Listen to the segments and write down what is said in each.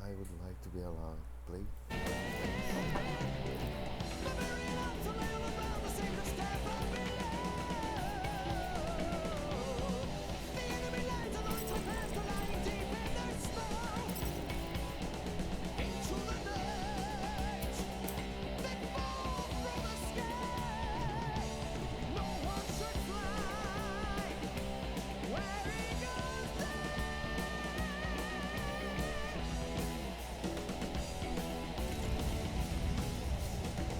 I would like to be allowed to play.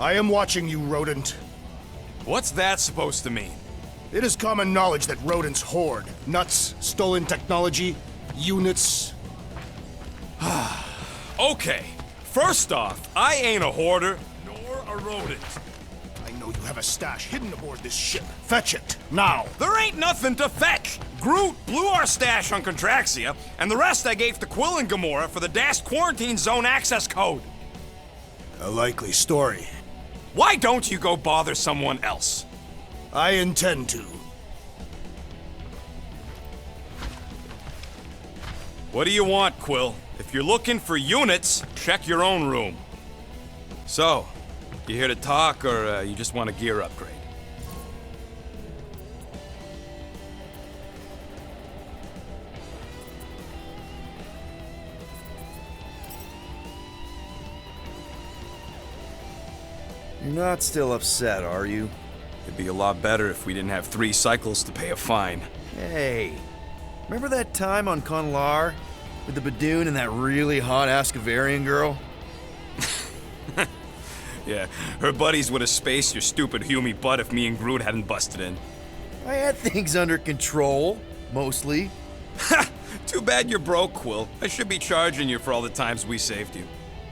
I am watching you, rodent. What's that supposed to mean? It is common knowledge that rodents hoard nuts, stolen technology, units. Okay, first off, I ain't a hoarder, nor a rodent. I know you have a stash hidden aboard this ship. Fetch it, now. There ain't nothing to fetch. Groot blew our stash on Contraxia, and the rest I gave to Quill and Gamora for the dashed quarantine zone access code. A likely story. Why don't you go bother someone else? I intend to. What do you want, Quill? If you're looking for units, check your own room. So, you here to talk, or you just want a gear upgrade? You're not still upset, are you? It'd be a lot better if we didn't have 3 cycles to pay a fine. Hey, remember that time on Conlar with the Badoon and that really hot Ascavarian girl? Yeah, her buddies would have spaced your stupid Humy butt if me and Groot hadn't busted in. I had things under control, mostly. Ha! Too bad you're broke, Quill. I should be charging you for all the times we saved you.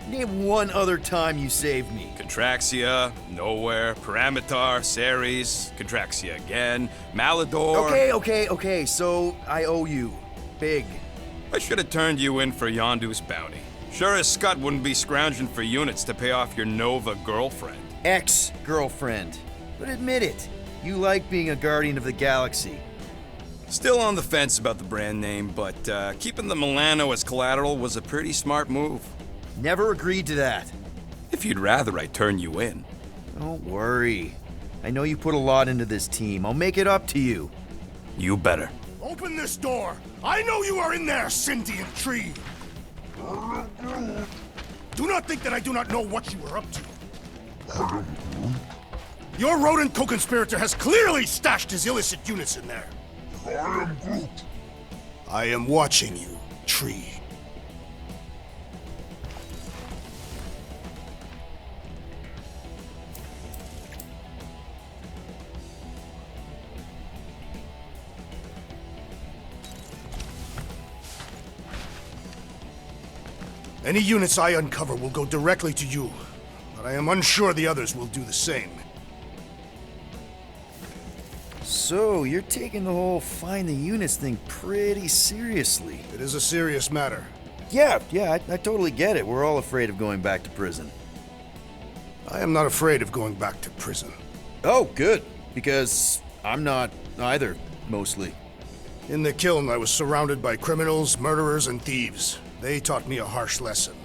Name one other time you saved me. Contraxia, Nowhere, Paramitar, Ceres, Contraxia again, Malador... Okay, so I owe you. Big. I should have turned you in for Yondu's bounty. Sure as Scott wouldn't be scrounging for units to pay off your Nova girlfriend. Ex-girlfriend. But admit it, you like being a Guardian of the Galaxy. Still on the fence about the brand name, but keeping the Milano as collateral was a pretty smart move. Never agreed to that. If you'd rather I turn you in. Don't worry. I know you put a lot into this team. I'll make it up to you. You better. Open this door! I know you are in there, sentient tree! Do not think that I do not know what you are up to. Your rodent co-conspirator has clearly stashed his illicit units in there. I am Groot. I am watching you, tree. Any units I uncover will go directly to you, but I am unsure the others will do the same. So, you're taking the whole find the units thing pretty seriously. It is a serious matter. Yeah, I totally get it. We're all afraid of going back to prison. I am not afraid of going back to prison. Oh, good. Because I'm not either, mostly. In the kiln, I was surrounded by criminals, murderers, and thieves. They taught me a harsh lesson.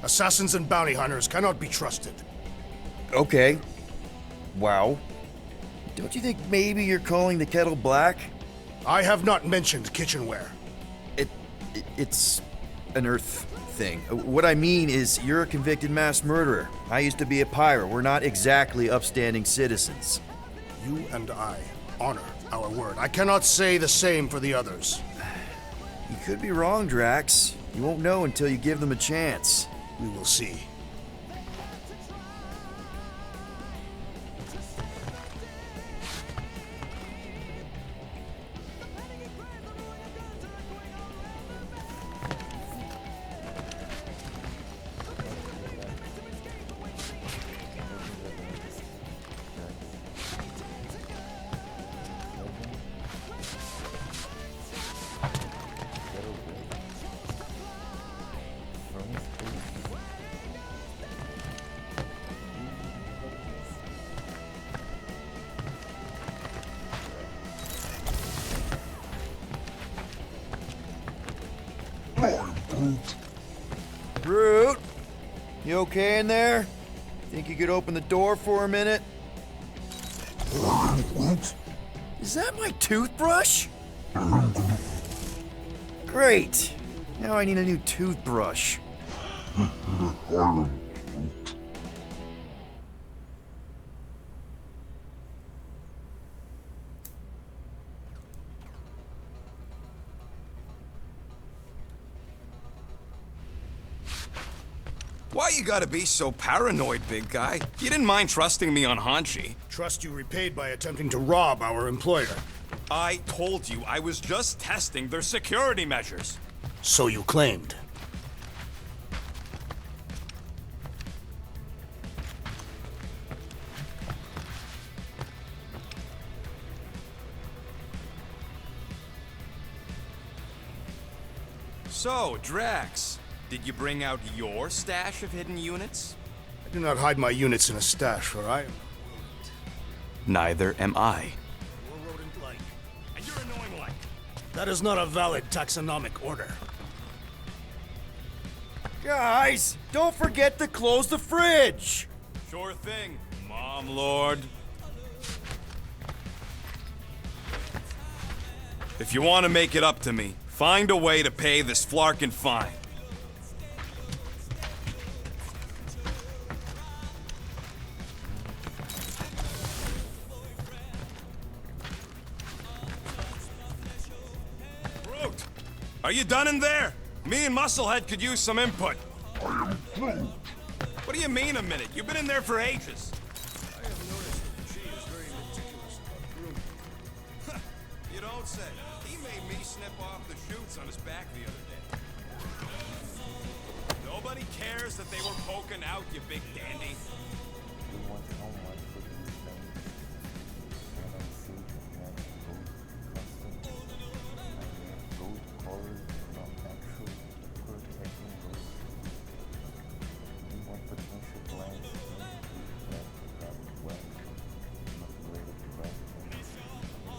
Assassins and bounty hunters cannot be trusted. Okay. Wow. Don't you think maybe you're calling the kettle black? I have not mentioned kitchenware. It's an Earth thing. What I mean is, you're a convicted mass murderer. I used to be a pirate. We're not exactly upstanding citizens. You and I honor our word. I cannot say the same for the others. You could be wrong, Drax. You won't know until you give them a chance. We will see. I am Groot. Groot, you okay in there? Think you could open the door for a minute? Is that my toothbrush? Great. Now I need a new toothbrush. Why you gotta be so paranoid, big guy? You didn't mind trusting me on Hanshi. Trust you repaid by attempting to rob our employer. I told you I was just testing their security measures. So you claimed. So, Drax, did you bring out your stash of hidden units? I do not hide my units in a stash, for I am Neither am I. you're rodent-like, and you're annoying-like. That is not a valid taxonomic order. Guys, don't forget to close the fridge! Sure thing, Mom Lord. If you want to make it up to me, find a way to pay this Flarkin fine. Groot, are you done in there? Me and Musclehead could use some input. I am Groot. What do you mean a minute? You've been in there for ages. I have noticed that she is very meticulous about grooming. You don't say. He made me snip off the shoots on his back the other day. Nobody cares that they were poking out, you big dandy. You want how much for these things? When I see that gold custom, I mean gold colors from actual protecting gold. You want potential clients to that well, not related to right that makes no targets.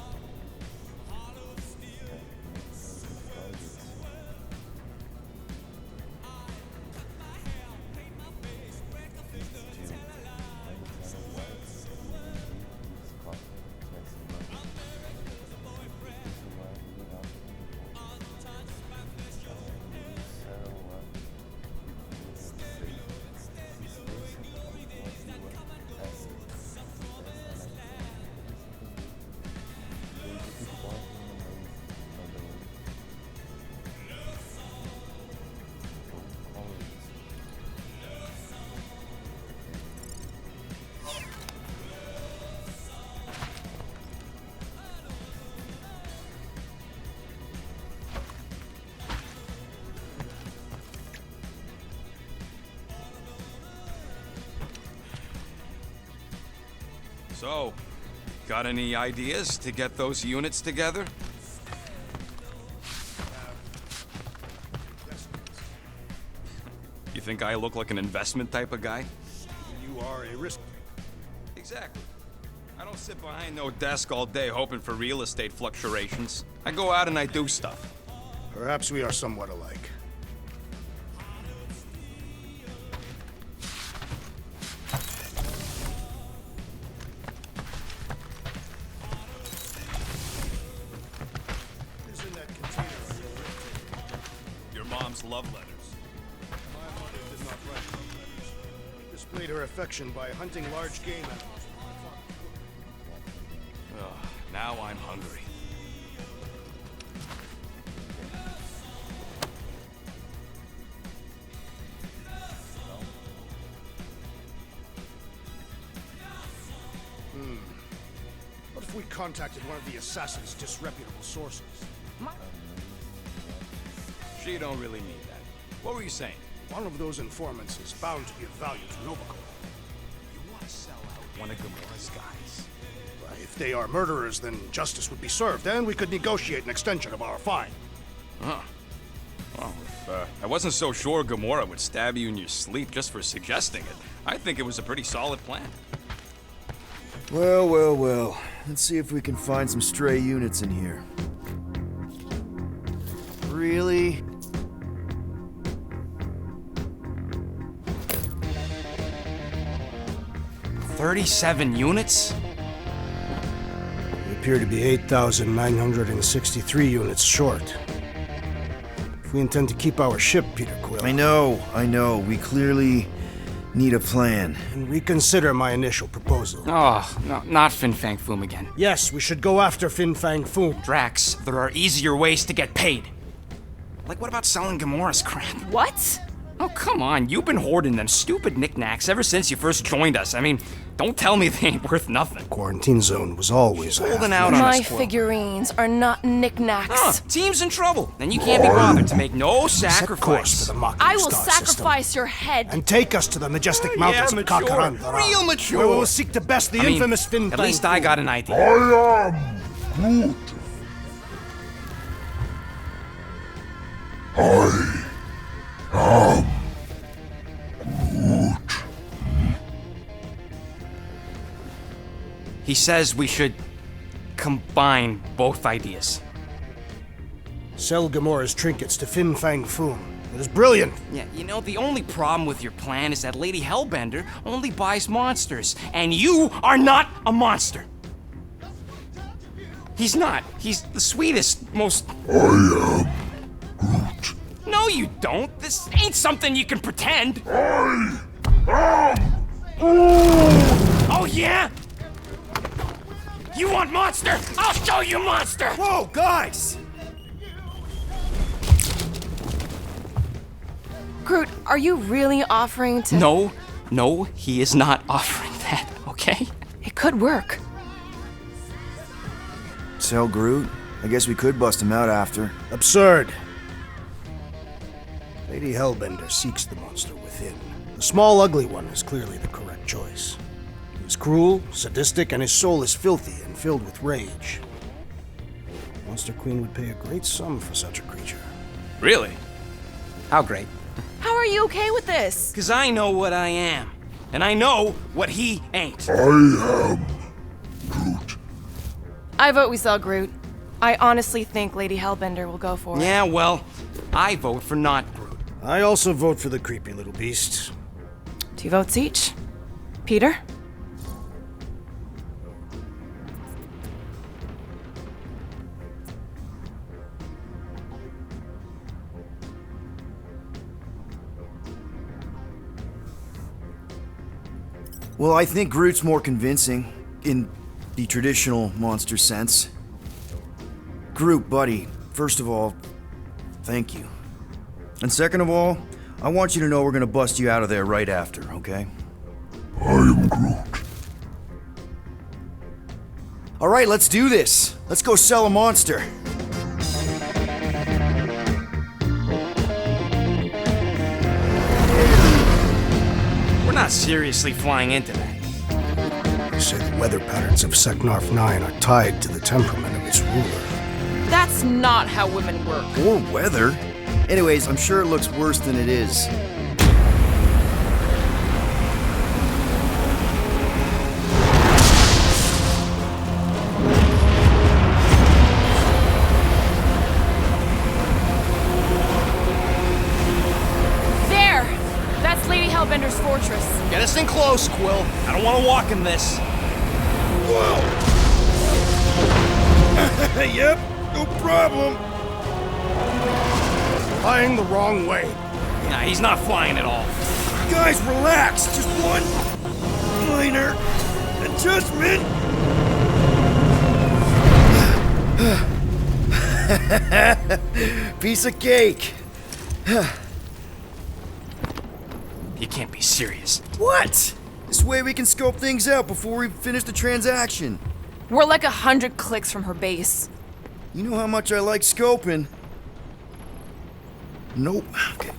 So, got any ideas to get those units together? You think I look like an investment type of guy? You are a risk. Exactly. I don't sit behind no desk all day hoping for real estate fluctuations. I go out and I do stuff. Perhaps we are somewhat alike. What is in that container on your rig? Your mom's love letters. My mother did not write love letters. Displayed her affection by hunting large game animals. Ugh, now I'm hungry. What if we contacted one of the assassin's disreputable sources? She don't really mean that. What were you saying? One of those informants is bound to be of value to Novacore. You want to sell out one of Gamora's guys? If they are murderers, then justice would be served, and we could negotiate an extension of our fine. Huh. Well, if I wasn't so sure Gamora would stab you in your sleep just for suggesting it, I think it was a pretty solid plan. Well, well, well. Let's see if we can find some stray units in here. Really? 37 units? We appear to be 8,963 units short. If we intend to keep our ship, Peter Quill, I know. We clearly need a plan. and reconsider my initial proposal. Oh, no, not Fin Fang Foom again. Yes, we should go after Fin Fang Foom. Drax, there are easier ways to get paid. Like, what about selling Gamora's crap? What? Oh, come on. You've been hoarding them stupid knickknacks ever since you first joined us. I mean, don't tell me they ain't worth nothing. Quarantine zone was always a Holding half- out on My us, Quill. figurines are not knickknacks. Team's in trouble. Then you can't be bothered to make no Set course sacrifice. for the Mocking I will Star System, sacrifice your head. and take us to the majestic mountains of mature. Kakarandara, Real mature. where we will seek to best the I mean, infamous Fin at Fang least I Foom. got an idea. I am Groot. He says we should combine both ideas. Sell Gamora's trinkets to Fin Fang Foom. It is brilliant. Yeah, you know, the only problem with your plan is that Lady Hellbender only buys monsters, and you are not a monster. He's not. He's the sweetest, most... I am Groot. No, you don't. This ain't something you can pretend. I am Groot. Oh, yeah? You want monster? I'll show you monster! Whoa, guys! Groot, are you really offering to... No, he is not offering that, okay? It could work. Sell Groot? I guess we could bust him out after. Absurd. Lady Hellbender seeks the monster within. The small, ugly one is clearly the correct choice. He is cruel, sadistic, and his soul is filthy and filled with rage. Monster Queen would pay a great sum for such a creature. Really? How great. How are you okay with this? Because I know what I am, and I know what he ain't. I am Groot. I vote we sell Groot. I honestly think Lady Hellbender will go for it. Yeah, well, I vote for not Groot. I also vote for the creepy little beast. 2 votes each. Peter? Well, I think Groot's more convincing, in the traditional monster sense. Groot, buddy, first of all, thank you. And second of all, I want you to know we're gonna bust you out of there right after, okay? I am Groot. Alright, let's do this. Let's go sell a monster. We're not seriously flying into that. They say the weather patterns of Seknarf 9 are tied to the temperament of its ruler. That's not how women work. Or weather. Anyways, I'm sure it looks worse than it is. There! That's Lady Hellbender's fortress. Get us in close, Quill. I don't want to walk in this. Yep, no problem. Flying the wrong way. Nah, he's not flying at all. Guys, relax. Just one minor adjustment. Piece of cake. You can't be serious. What? This way we can scope things out before we finish the transaction. We're like 100 clicks from her base. You know how much I like scoping. Nope. Okay,